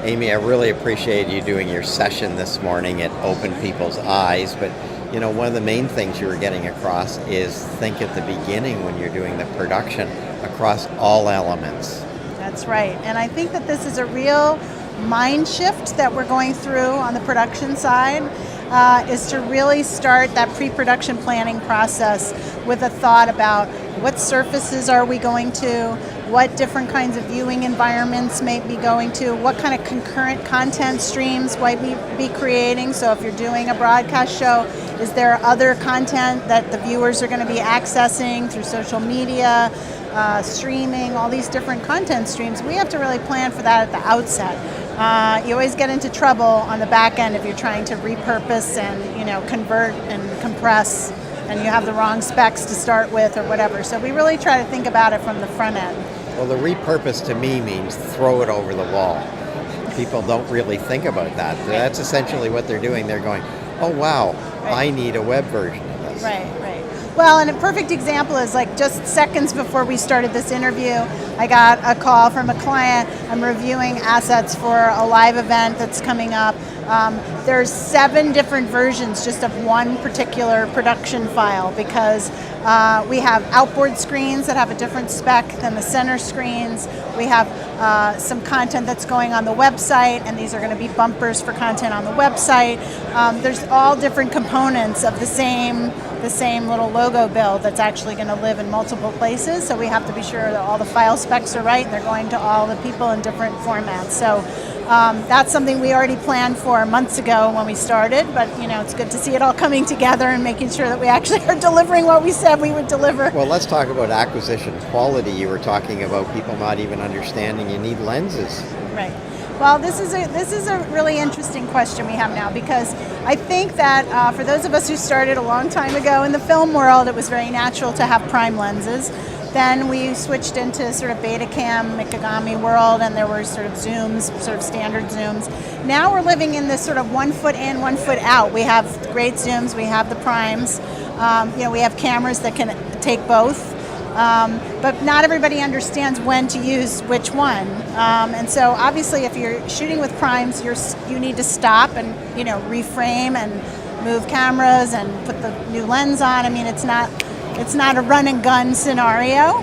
Amy, I really appreciate you doing your session this morning. It opened people's eyes, but one of the main things you were getting across is think at the beginning when you're doing the production across all elements. That's right. And I think that this is a real mind shift that we're going through on the production side, is to really start that pre-production planning process with a thought about what surfaces are we going to, what different kinds of viewing environments may be going to, what kind of concurrent content streams might be creating. So if you're doing a broadcast show, is there other content that the viewers are going to be accessing through social media, streaming, all these different content streams? We have to really plan for that at the outset. You always get into trouble on the back end if you're trying to repurpose and convert and compress, and you have the wrong specs to start with or whatever. So we really try to think about it from the front end. Well, the repurpose to me means throw it over the wall. People don't really think about that. That's essentially what they're doing. They're going, oh wow, I need a web version of this. Right. Well, and a perfect example is like just seconds before we started this interview, I got a call from a client. I'm reviewing assets for a live event that's coming up. There's 7 different versions just of one particular production file because we have outboard screens that have a different spec than the center screens. We have some content that's going on the website, and these are going to be bumpers for content on the website. There's all different components of the same little logo build that's actually going to live in multiple places. So we have to be sure that all the file specs are right and they're going to all the people in different formats. So that's something we already planned for months ago when we started, but it's good to see it all coming together and making sure that we actually are delivering what we said we would deliver. Well, let's talk about acquisition quality. You were talking about people not even understanding you need lenses. Right. Well, this is a really interesting question we have now, because I think that for those of us who started a long time ago in the film world, it was very natural to have prime lenses. Then we switched into sort of Betacam, Mikagami world, and there were sort of zooms, sort of standard zooms. Now we're living in this sort of 1 foot in, 1 foot out. We have great zooms, we have the primes, we have cameras that can take both. But not everybody understands when to use which one. And so obviously if you're shooting with primes, you need to stop and reframe and move cameras and put the new lens on. I mean, it's not a run and gun scenario.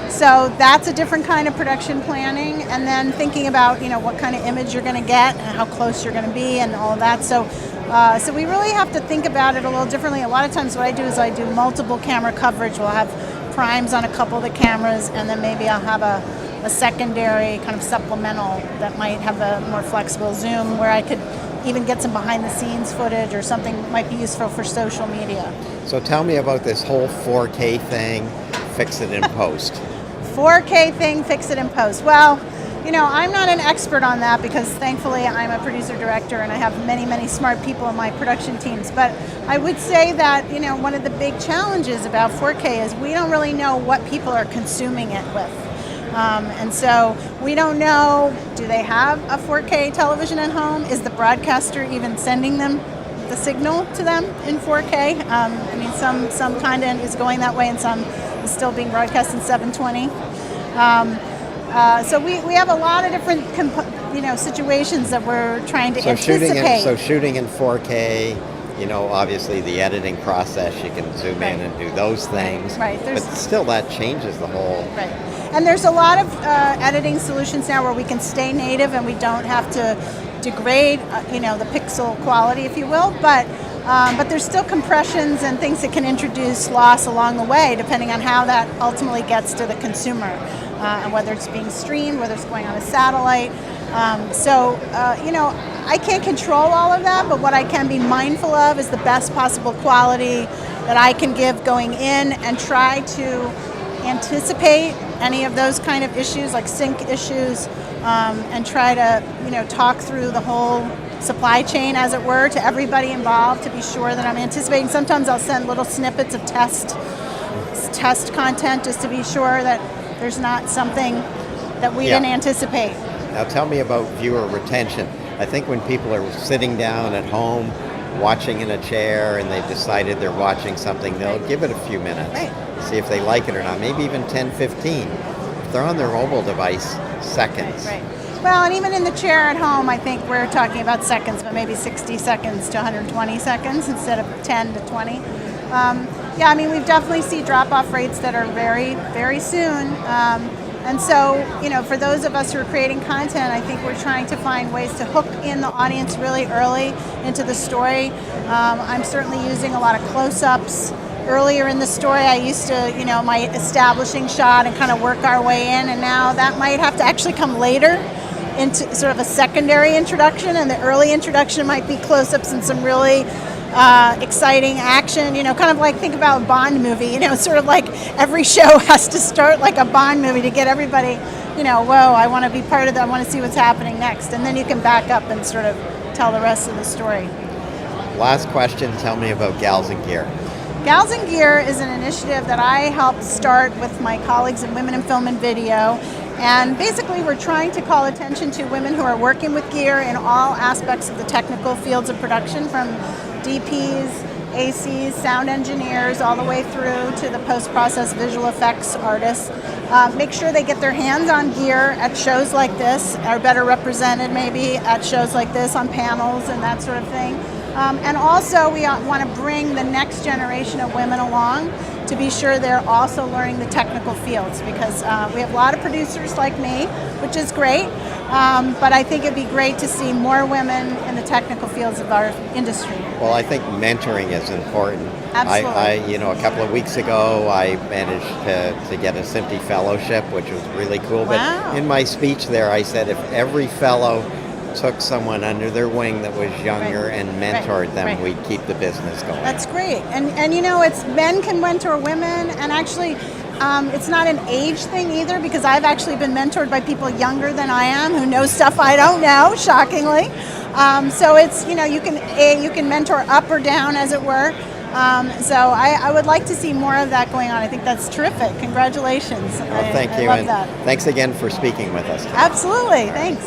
So that's a different kind of production planning, and then thinking about what kind of image you're going to get and how close you're going to be and all of that. So we really have to think about it a little differently. A lot of times what I do is I do multiple camera coverage. We'll have primes on a couple of the cameras, and then maybe I'll have a secondary kind of supplemental that might have a more flexible zoom where I could even get some behind the scenes footage or something that might be useful for social media. So tell me about this whole 4K thing, fix it in post. 4K thing, fix it in post. Well, I'm not an expert on that because thankfully I'm a producer-director and I have many, many smart people in my production teams. But I would say that, one of the big challenges about 4K is we don't really know what people are consuming it with. And so we don't know, do they have a 4K television at home? Is the broadcaster even sending them the signal to them in 4K? Some content is going that way and some is still being broadcast in 720. So we have a lot of different situations that we're trying to anticipate. Shooting in 4K, obviously the editing process, you can zoom in and do those things. Right. But still that changes the whole. Right. And there's a lot of editing solutions now where we can stay native and we don't have to degrade the pixel quality, if you will, but there's still compressions and things that can introduce loss along the way depending on how that ultimately gets to the consumer, and whether it's being streamed, whether it's going on a satellite. I can't control all of that, but what I can be mindful of is the best possible quality that I can give going in and try to anticipate any of those kind of issues like sync issues, and try to talk through the whole supply chain, as it were, to everybody involved to be sure that I'm anticipating. Sometimes I'll send little snippets of test content just to be sure that there's not something that we didn't anticipate. Now tell me about viewer retention. I think when people are sitting down at home watching in a chair and they've decided they're watching something, they'll give it a few minutes, see if they like it or not, maybe even 10, 15. If they're on their mobile device, seconds. Right. Well, and even in the chair at home, I think we're talking about seconds, but maybe 60 seconds to 120 seconds instead of 10 to 20. Yeah, I mean, we definitely see drop-off rates that are very, very soon. And so, for those of us who are creating content, I think we're trying to find ways to hook in the audience really early into the story. I'm certainly using a lot of close-ups. Earlier in the story, I used to, my establishing shot and kind of work our way in, and now that might have to actually come later into sort of a secondary introduction, and the early introduction might be close-ups and some really exciting action, kind of like think about a Bond movie, sort of like every show has to start like a Bond movie to get everybody, whoa, I want to be part of that, I want to see what's happening next, and then you can back up and sort of tell the rest of the story. Last question, tell me about Gals and Gear. Gals and Gear is an initiative that I helped start with my colleagues in Women in Film and Video. And basically we're trying to call attention to women who are working with gear in all aspects of the technical fields of production, from DPs, ACs, sound engineers, all the way through to the post-process visual effects artists. Make sure they get their hands on gear at shows like this, are better represented maybe at shows like this on panels and that sort of thing. And also we want to bring the next generation of women along to be sure they're also learning the technical fields, because we have a lot of producers like me, which is great, but I think it'd be great to see more women in the technical fields of our industry. Well, I think mentoring is important. Absolutely. A couple of weeks ago, I managed to get a SMPTE fellowship, which was really cool. Wow. But in my speech there, I said if every fellow took someone under their wing that was younger and mentored them, we'd keep the business going. That's great. And it's men can mentor women, and actually it's not an age thing either, because I've actually been mentored by people younger than I am who know stuff I don't know, shockingly. So it's, you can mentor up or down, as it were. So I would like to see more of that going on. I think that's terrific. Congratulations. Well, thank you. I love that. Thanks again for speaking with us today. Absolutely. Thanks.